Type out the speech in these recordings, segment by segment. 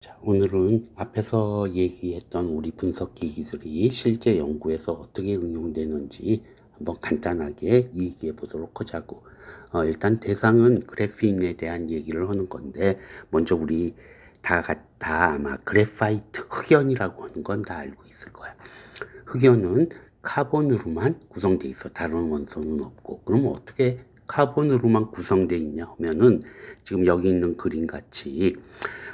자, 오늘은 앞에서 얘기했던 우리 분석기 기술이 실제 연구에서 어떻게 응용되는지 한번 간단하게 얘기해 보도록 하자고. 일단 대상은 그래핀에 대한 얘기를 하는 건데, 먼저 우리 다 아마 그래파이트 흑연이라고 하는 건 다 알고 있을 거야. 흑연은 카본으로만 구성돼 있어. 다른 원소는 없고. 그럼 어떻게 카본으로만 구성돼 있냐 하면은 지금 여기 있는 그림 같이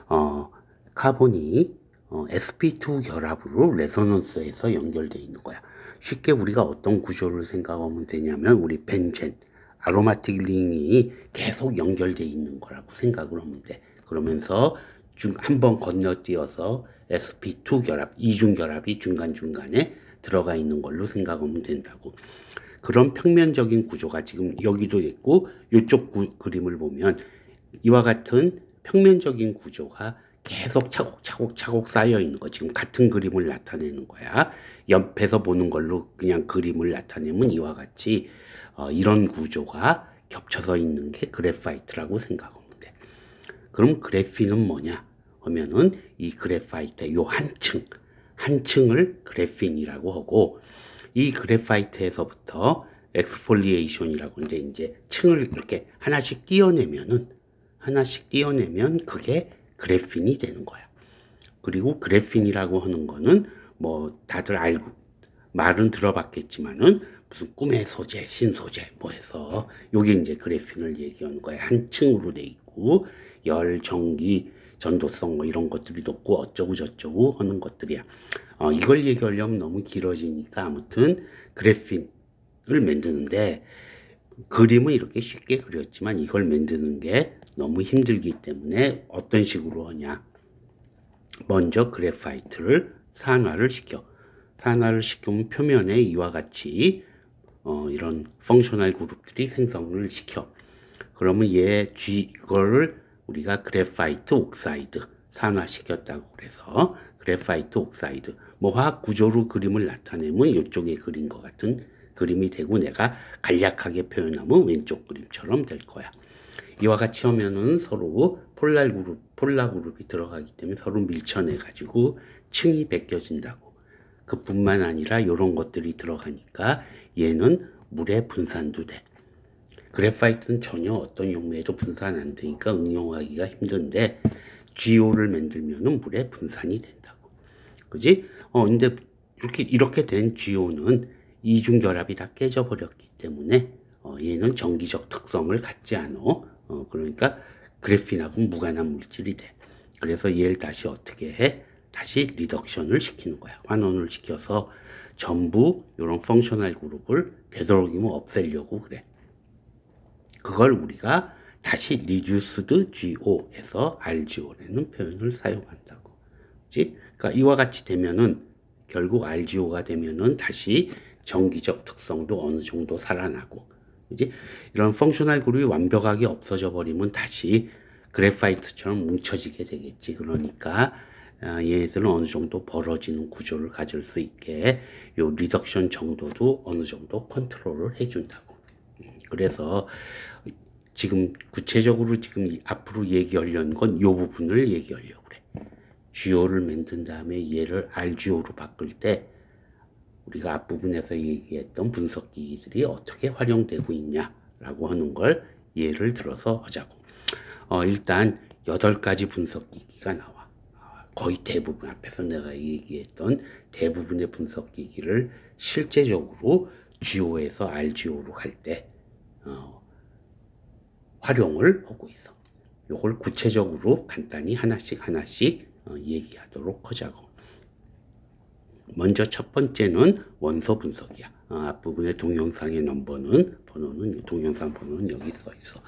어, 카본이 sp2 결합으로 레소넌스에서 연결되어 있는 거야. 쉽게 우리가 어떤 구조를 생각하면 되냐면 우리 벤젠, 아로마틱 링이 계속 연결되어 있는 거라고 생각을 하면 돼. 그러면서 한번 건너뛰어서 sp2 결합, 이중 결합이 중간중간에 들어가 있는 걸로 생각하면 된다고. 그런 평면적인 구조가 지금 여기도 있고 이쪽 그림을 보면 이와 같은 평면적인 구조가 계속 차곡차곡 쌓여 있는 거. 지금 같은 그림을 나타내는 거야. 옆에서 보는 걸로 그냥 그림을 나타내면 이와 같이 이런 구조가 겹쳐서 있는 게 그래파이트라고 생각하면 돼. 그럼 그래핀은 뭐냐 하면은 이 그래파이트 요 한 층을 그래핀이라고 하고, 이 그래파이트에서부터 엑스폴리에이션이라고 이제 층을 이렇게 하나씩 띄어내면 그게 그래핀이 되는 거야. 그리고 그래핀이라고 하는 거는 뭐 다들 알고 말은 들어봤겠지만은 무슨 꿈의 소재, 신소재 뭐 해서 요게 이제 그래핀을 얘기하는 거야. 한 층으로 돼 있고 열, 전기, 전도성 뭐 이런 것들이 높고 어쩌고 저쩌고 하는 것들이야. 이걸 얘기하려면 너무 길어지니까 아무튼 그래핀을 만드는데, 그림은 이렇게 쉽게 그렸지만 이걸 만드는 게 너무 힘들기 때문에 어떤 식으로 하냐. 먼저 그래파이트를 산화를 시키면 표면에 이와 같이 이런 펑셔널 그룹들이 생성을 시켜. 그러면 이거를 우리가 그래파이트 옥사이드 산화시켰다고 그래서 그래파이트 옥사이드, 뭐 화학 구조로 그림을 나타내면 이쪽에 그린 것 같은 그림이 되고, 내가 간략하게 표현하면 왼쪽 그림처럼 될 거야. 이와 같이 하면은 서로 폴라 그룹이 들어가기 때문에 서로 밀쳐내 가지고 층이 벗겨진다고. 그뿐만 아니라 이런 것들이 들어가니까 얘는 물에 분산도 돼. 그래파이트는 전혀 어떤 용매에도 분산 안 되니까 응용하기가 힘든데 GO를 만들면은 물에 분산이 된다고. 그지? 근데 이렇게 된 GO는 이중 결합이 다 깨져버렸기 때문에 얘는 전기적 특성을 갖지 않아. 그러니까 그래핀하고 무관한 물질이 돼. 그래서 얘를 다시 어떻게 해? 다시 리덕션을 시키는 거야. 환원을 시켜서 전부 이런 펑셔널 그룹을 되도록이면 없애려고 그래. 그걸 우리가 다시 reduced GO 해서 RGO라는 표현을 사용한다고. 그치? 그러니까 이와 같이 되면은 결국 RGO가 되면은 다시 전기적 특성도 어느 정도 살아나고, 그지? 이런 펑셔널 그룹이 완벽하게 없어져 버리면 다시 그래파이트처럼 뭉쳐지게 되겠지. 그러니까 얘들은 어느 정도 벌어지는 구조를 가질 수 있게 요 리덕션 정도도 어느 정도 컨트롤을 해준다고. 그래서 지금 구체적으로 지금 앞으로 얘기하려는 건 이 부분을 얘기하려고 그래. GO를 만든 다음에 얘를 RGO로 바꿀 때 우리가 앞부분에서 얘기했던 분석기기들이 어떻게 활용되고 있냐라고 하는 걸 예를 들어서 하자고. 일단 8가지 분석기기가 나와. 거의 대부분 앞에서 내가 얘기했던 대부분의 분석기기를 실제적으로 GO에서 RGO로 갈 때 활용을 하고 있어. 요걸 구체적으로 간단히 하나씩 얘기하도록 하자고. 먼저 첫 번째는 원소 분석이야. 앞부분에 동영상의 번호는 동영상 번호는 여기 써 있어.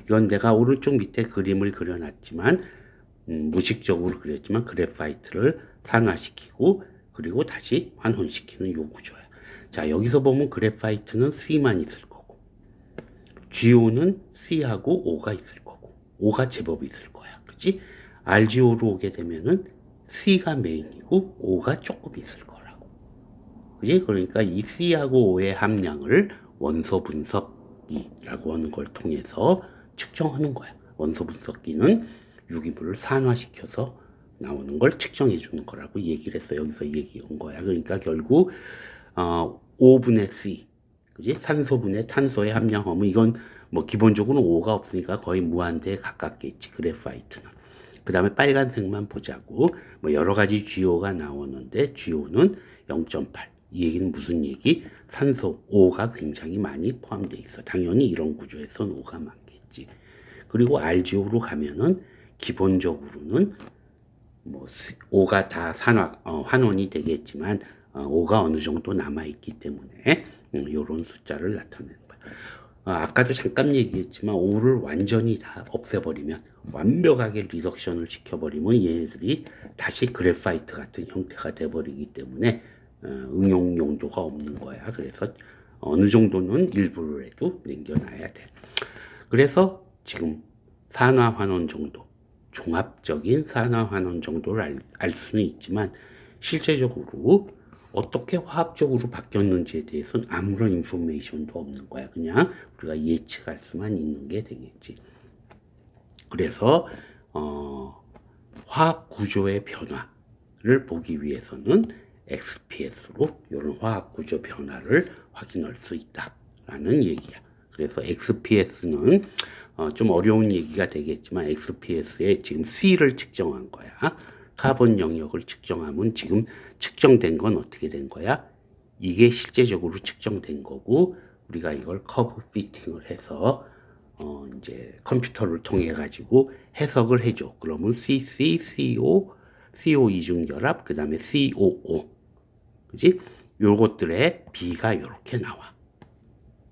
이건 내가 오른쪽 밑에 그림을 그려놨지만 무식적으로 그렸지만 그래파이트를 산화시키고 그리고 다시 환원시키는 요 구조야. 자, 여기서 보면 그래파이트는 C만 있을 거고 GO는 C하고 O가 있을 거고 O가 제법 있을 거야. 그치? RGO로 오게 되면은 C가 메인이고 O가 조금 있을 거라고. 그치? 그러니까 이 C하고 O의 함량을 원소 분석기라고 하는 걸 통해서 측정하는 거야. 원소 분석기는 유기물을 산화시켜서 나오는 걸 측정해 주는 거라고 얘기를 했어. 여기서 얘기한 거야. 그러니까 결국 5분의 C, 그지? 산소분의 탄소의 함량험은 이건 뭐 기본적으로 5가 없으니까 거의 무한대에 가깝겠지. 그래파이트는. 그 다음에 빨간색만 보자고. 뭐 여러 가지 GO가 나오는데 GO는 0.8. 이 얘기는 무슨 얘기? 산소 5가 굉장히 많이 포함되어 있어. 당연히 이런 구조에선 5가 많겠지. 그리고 RGO로 가면은 기본적으로는 뭐 5가 다 환원이 되겠지만 5가 어느 정도 남아 있기 때문에 이런 숫자를 나타내는 거야. 아까도 잠깐 얘기했지만 5를 완전히 다 없애버리면 완벽하게 리덕션을 시켜버리면 얘네들이 다시 그래파이트 같은 형태가 돼버리기 때문에 응용 용도가 없는 거야. 그래서 어느 정도는 일부라도 남겨놔야 돼. 그래서 지금 산화환원 정도, 종합적인 산화환원 정도를 알 수는 있지만 실제적으로 어떻게 화학적으로 바뀌었는지에 대해서는 아무런 인포메이션도 없는 거야. 그냥 우리가 예측할 수만 있는 게 되겠지. 그래서 화학 구조의 변화를 보기 위해서는 XPS로 이런 화학 구조 변화를 확인할 수 있다라는 얘기야. 그래서 XPS는 좀 어려운 얘기가 되겠지만 XPS에 지금 C를 측정한 거야. 카본 영역을 측정하면 지금 측정된 건 어떻게 된 거야? 이게 실제적으로 측정된 거고 우리가 이걸 커브 피팅을 해서 이제 컴퓨터를 통해 가지고 해석을 해줘. 그러면 CC, CO, CO 이중결합, 그 다음에 COO, 그지? 요것들의 B가 이렇게 나와.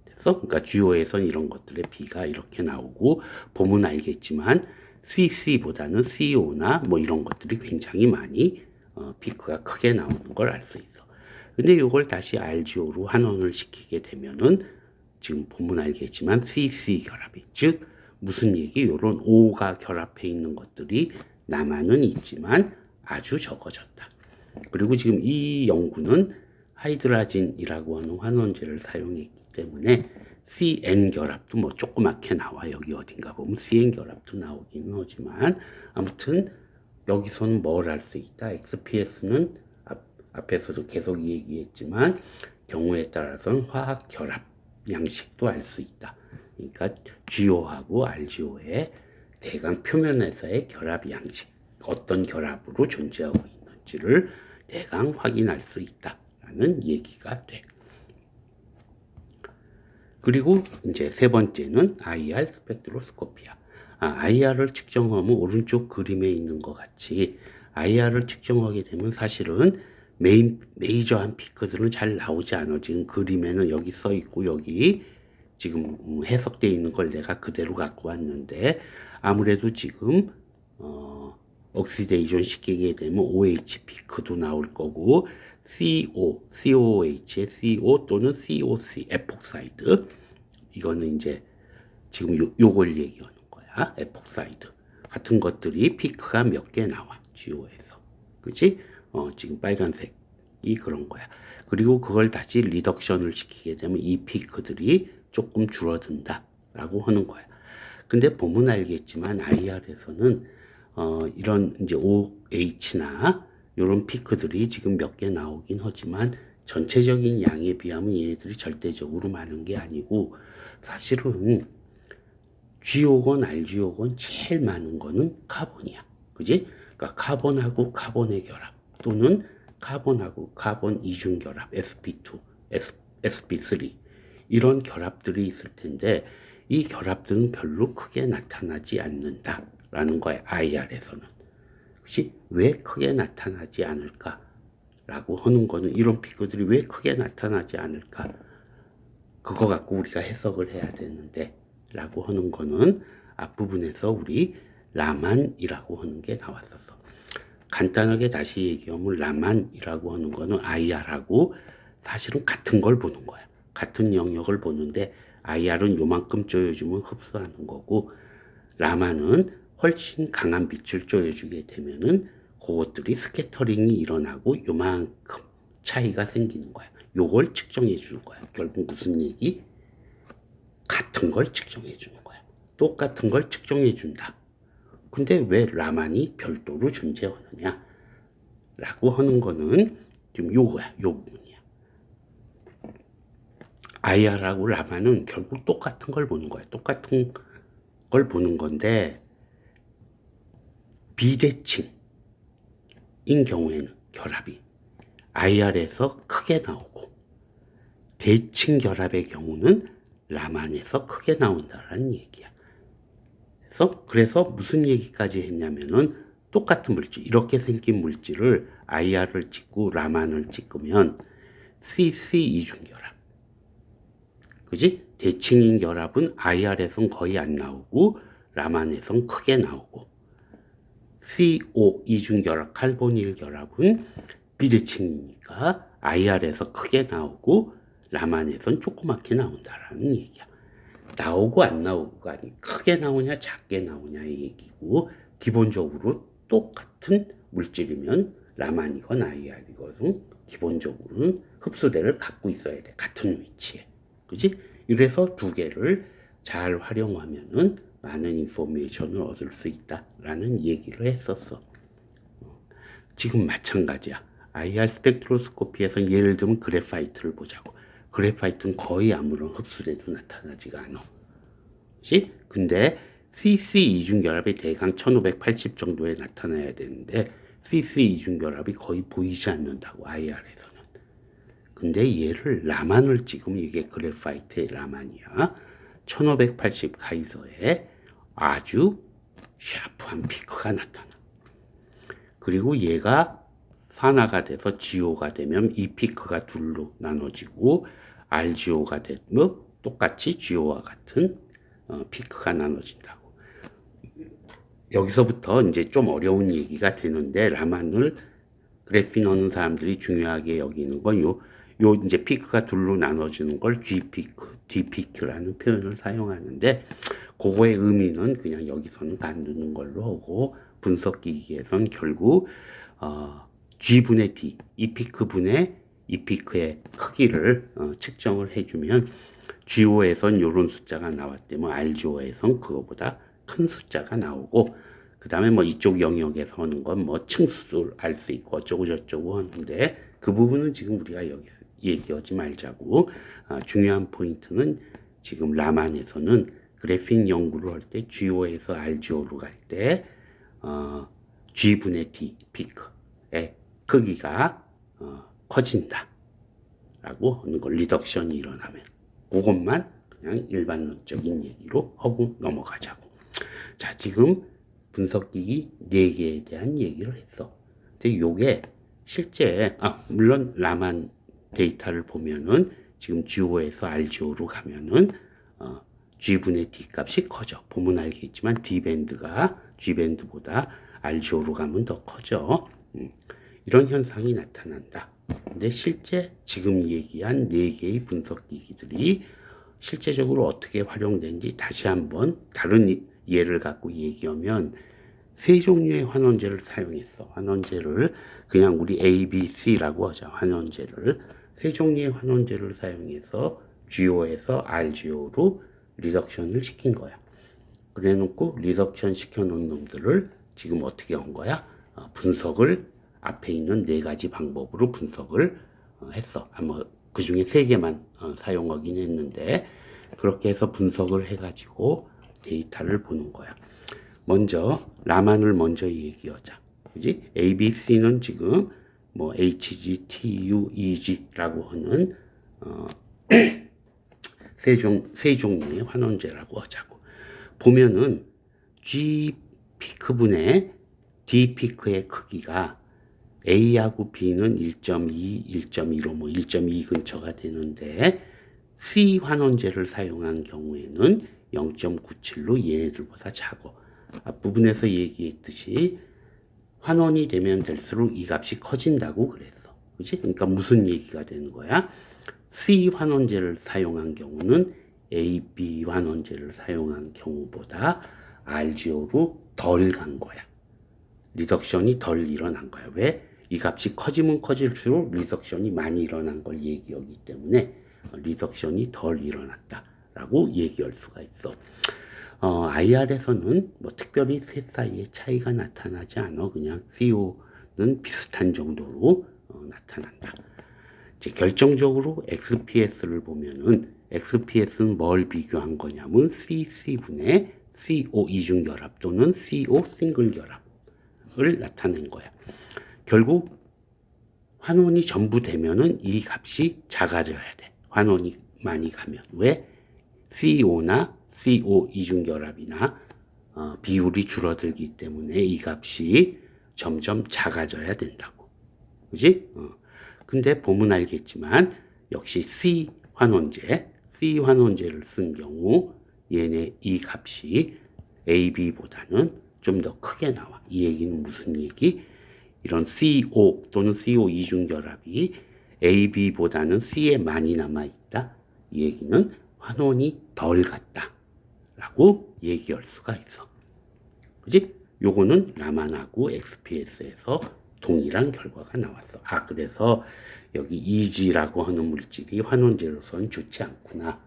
됐어? 그러니까 GO에선 이런 것들의 B가 이렇게 나오고 보면 알겠지만 CC보다는 CO나 뭐 이런 것들이 굉장히 많이 피크가 크게 나오는 걸 알 수 있어. 근데 이걸 다시 RGO로 환원을 시키게 되면은 지금 보면 알겠지만 CC 결합이 즉 무슨 얘기? 이런 O가 결합해 있는 것들이 남아는 있지만 아주 적어졌다. 그리고 지금 이 연구는 하이드라진이라고 하는 환원제를 사용했기 때문에 CN 결합도 뭐 조그맣게 나와. 여기 어딘가 보면 CN 결합도 나오긴 하지만 아무튼 여기서는 뭘 알 수 있다. XPS는 앞에서도 계속 얘기했지만 경우에 따라서는 화학 결합 양식도 알 수 있다. 그러니까 GO하고 RGO의 대강 표면에서의 결합 양식, 어떤 결합으로 존재하고 있는지를 대강 확인할 수 있다라는 얘기가 돼. 그리고 이제 세 번째는 IR 스펙트로스코피야. IR을 측정하면 오른쪽 그림에 있는 것 같이 IR을 측정하게 되면 사실은 메이저한 피크들은 잘 나오지 않아. 지금 그림에는 여기 써 있고 여기 지금 해석되어 있는 걸 내가 그대로 갖고 왔는데 아무래도 지금 옥시데이션 시키게 되면 OH 피크도 나올 거고 COOH의 CO 또는 COC 에폭사이드 이거는 이제 지금 요걸 얘기하는 거야. 에폭사이드 같은 것들이 피크가 몇 개 나와 GO에서 그치? 지금 빨간색이 그런 거야. 그리고 그걸 다시 리덕션을 시키게 되면 이 피크들이 조금 줄어든다 라고 하는 거야. 근데 보면 알겠지만 IR에서는 이런 이제 OH나 이런 피크들이 지금 몇 개 나오긴 하지만 전체적인 양에 비하면 얘네들이 절대적으로 많은 게 아니고 사실은 G오건 RG오건 제일 많은 거는 카본이야. 그지? 그러니까 카본하고 카본의 결합 또는 카본하고 카본 이중 결합 sp2, sp3 이런 결합들이 있을 텐데 이 결합들은 별로 크게 나타나지 않는다라는 거야. IR에서는. 그치? 왜 크게 나타나지 않을까라고 하는 거는 이런 피크들이 왜 크게 나타나지 않을까? 그거 갖고 우리가 해석을 해야 되는데 라고 하는 거는 앞부분에서 우리 라만이라고 하는 게 나왔었어. 간단하게 다시 얘기하면 라만이라고 하는 거는 IR하고 사실은 같은 걸 보는 거야. 같은 영역을 보는데 IR은 요만큼 쪼여주면 흡수하는 거고 라만은 훨씬 강한 빛을 쪼여주게 되면은 그것들이 스캐터링이 일어나고 요만큼 차이가 생기는 거야. 요걸 측정해 주는 거야. 결국 무슨 얘기? 같은 걸 측정해 주는 거야. 똑같은 걸 측정해 준다. 근데 왜 라만이 별도로 존재하느냐 라고 하는 거는 지금 요거야, 요 부분이야. IR하고 라만은 결국 똑같은 걸 보는 거야. 똑같은 걸 보는 건데, 비대칭인 경우에는 결합이 IR에서 크게 나오고, 대칭 결합의 경우는 라만에서 크게 나온다라는 얘기야. 그래서 무슨 얘기까지 했냐면은, 똑같은 물질, 이렇게 생긴 물질을 IR을 찍고 라만을 찍으면 CC 이중결합, 그지? 대칭인 결합은 IR에선 거의 안 나오고 라만에선 크게 나오고, CO 이중결합, 칼보닐 결합은 비대칭이니까 IR에서 크게 나오고 라만에선 조그맣게 나온다라는 얘기야. 나오고 안 나오고가 아니 크게 나오냐 작게 나오냐의 얘기고, 기본적으로 똑같은 물질이면 라만이건 IR이건 기본적으로는 흡수대를 갖고 있어야 돼. 같은 위치에. 그지? 이래서 두 개를 잘 활용하면은 많은 인포메이션을 얻을 수 있다라는 얘기를 했었어. 지금 마찬가지야. IR 스펙트로스코피에서 예를 들면 그래파이트를 보자고. 그래파이트는 거의 아무런 흡수대도 나타나지가 않아. 그치? 근데 CC 이중결합이 대강 1580 정도에 나타나야 되는데 CC 이중결합이 거의 보이지 않는다고, IR에서는. 근데 얘를 라만을 찍으면 이게 그래파이트의 라만이야. 1580 가이서에 아주 샤프한 피크가 나타나. 그리고 얘가 산화가 돼서 GO가 되면 이 피크가 둘로 나눠지고, RGO가 되면 똑같이 GO와 같은 피크가 나눠진다고. 여기서부터 이제 좀 어려운 얘기가 되는데, 라만을 그래핀 하는 사람들이 중요하게 여기는 건 요 이제 피크가 둘로 나눠지는 걸 G 피크, D 피크라는 표현을 사용하는데, 그거의 의미는 그냥 여기서는 안 두는 걸로 하고, 분석기기에선 결국 G분의 D, 이 피크분의 이 피크의 크기를 측정을 해주면 GO에선 이런 숫자가 나왔다면 RGO에선 그거보다 큰 숫자가 나오고, 그 다음에 뭐 이쪽 영역에서 하는 건 뭐 층수를 알 수 있고 어쩌고 저쩌고 하는데, 그 부분은 지금 우리가 여기서 얘기하지 말자고. 중요한 포인트는 지금 라만에서는 그래핀 연구를 할 때 GO에서 RGO로 갈 때 G분의 D 피크의 크기가 커진다 라고 하는 걸, 리덕션이 일어나면. 그것만 그냥 일반론적인 얘기로 하고 넘어가자고. 자, 지금 분석기기 4개에 대한 얘기를 했어. 근데 요게 실제 물론 라만 데이터를 보면은 지금 GO에서 RGO로 가면은 G분의 D 값이 커져. 보면 알겠지만 D밴드가 G밴드보다 RGO로 가면 더 커져. 이런 현상이 나타난다. 근데 실제 지금 얘기한 4개의 분석기기들이 실제적으로 어떻게 활용되는지 다시 한번 다른 예를 갖고 얘기하면, 세 종류의 환원제를 사용했어. 환원제를 그냥 우리 A, B, C라고 하자. 환원제를 세 종류의 환원제를 사용해서 GO에서 RGO로 리덕션을 시킨 거야. 그래 놓고 리덕션 시켜놓은 놈들을 지금 어떻게 한 거야? 분석을 앞에 있는 4가지 방법으로 분석을 했어. 아마 그 중에 3개만 사용하긴 했는데, 그렇게 해서 분석을 해가지고 데이터를 보는 거야. 먼저 라만을 먼저 얘기하자. 그지? ABC는 지금 뭐 HG, TU, EG라고 하는 세 종류의 환원제라고 하자고. 보면은 G 피크분의 D 피크의 크기가 A하고 B는 1.2, 1.15, 뭐 1.2 근처가 되는데, C 환원제를 사용한 경우에는 0.97로 얘네들보다 작고, 앞부분에서 얘기했듯이 환원이 되면 될수록 이 값이 커진다고 그랬어. 그치? 그러니까 무슨 얘기가 되는 거야? C 환원제를 사용한 경우는 A, B 환원제를 사용한 경우보다 RGO로 덜 간 거야. 리덕션이 덜 일어난 거야. 왜? 이 값이 커지면 커질수록 리덕션이 많이 일어난 걸 얘기하기 때문에 리덕션이 덜 일어났다라고 얘기할 수가 있어. IR에서는 뭐 특별히 셋 사이에 차이가 나타나지 않아. 그냥 CO는 비슷한 정도로 나타난다. 이제 결정적으로 XPS를 보면은 XPS는 뭘 비교한 거냐면 CC분의 CO 이중결합 또는 CO 싱글 결합을 나타낸 거야. 결국 환원이 전부 되면은 이 값이 작아져야 돼. 환원이 많이 가면. 왜? CO나 CO 이중결합이나 비율이 줄어들기 때문에 이 값이 점점 작아져야 된다고. 그지? 근데 보면 알겠지만 역시 C 환원제를 쓴 경우 얘네 이 값이 AB보다는 좀 더 크게 나와. 이 얘기는 무슨 얘기? 이런 CO 또는 CO 이중결합이 AB보다는 C에 많이 남아있다. 이 얘기는 환원이 덜 갔다. 라고 얘기할 수가 있어. 그지? 요거는 라만하고 XPS에서 동일한 결과가 나왔어. 그래서 여기 EG라고 하는 물질이 환원제로서는 좋지 않구나.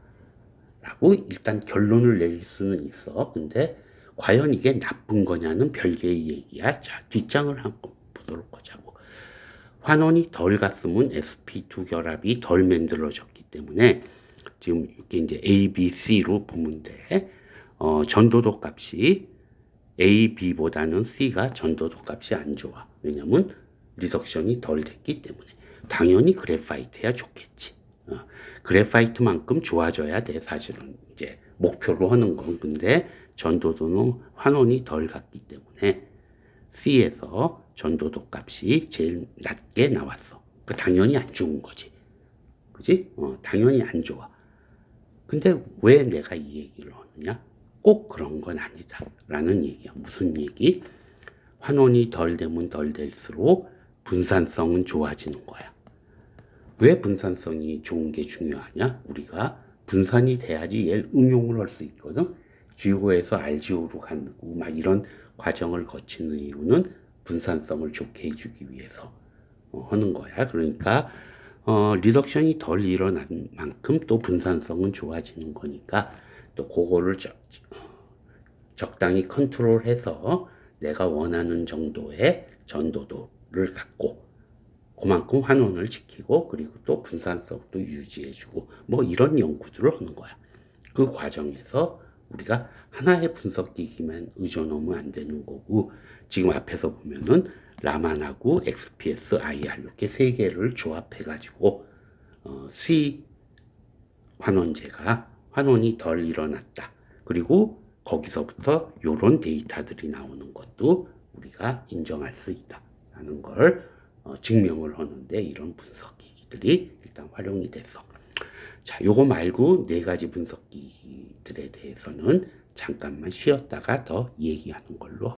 라고 일단 결론을 내릴 수는 있어. 근데 과연 이게 나쁜 거냐는 별개의 얘기야. 자, 뒷장을 한번 보도록 하자고. 환원이 덜 갔으면 sp2 결합이 덜 만들어졌기 때문에 지금 이게 이제 A, B, C로 보면 돼. 전도도 값이 A, B보다는 C가 전도도 값이 안 좋아. 왜냐면 리덕션이 덜 됐기 때문에. 당연히 그래파이트야 좋겠지. 그래파이트만큼 좋아져야 돼. 사실은 이제 목표로 하는 건. 근데 전도도는 환원이 덜 갔기 때문에 C에서 전도도 값이 제일 낮게 나왔어. 그 당연히 안 좋은 거지. 그지? 당연히 안 좋아. 근데 왜 내가 이 얘기를 하느냐? 꼭 그런 건 아니다. 라는 얘기야. 무슨 얘기? 환원이 덜 되면 덜 될수록 분산성은 좋아지는 거야. 왜 분산성이 좋은 게 중요하냐? 우리가 분산이 돼야지 얘를 응용을 할 수 있거든. G5에서 RGO로 가고 막 이런 과정을 거치는 이유는 분산성을 좋게 해주기 위해서 하는 거야. 그러니까 리덕션이 덜 일어난 만큼 또 분산성은 좋아지는 거니까 또 그거를 적당히 컨트롤해서 내가 원하는 정도의 전도도를 갖고 그만큼 환원을 지키고 그리고 또 분산성도 유지해주고 뭐 이런 연구들을 하는 거야. 그 과정에서 우리가 하나의 분석기기만 의존하면 안 되는 거고 지금 앞에서 보면은 라만하고 XPS, IR 이렇게 세 개를 조합해가지고 C 환원제가 환원이 덜 일어났다. 그리고 거기서부터 이런 데이터들이 나오는 것도 우리가 인정할 수 있다라는 걸 증명을 하는데 이런 분석기기들이 일단 활용이 됐어. 자, 요거 말고 네 가지 분석기기들에 대해서는 잠깐만 쉬었다가 더 얘기하는 걸로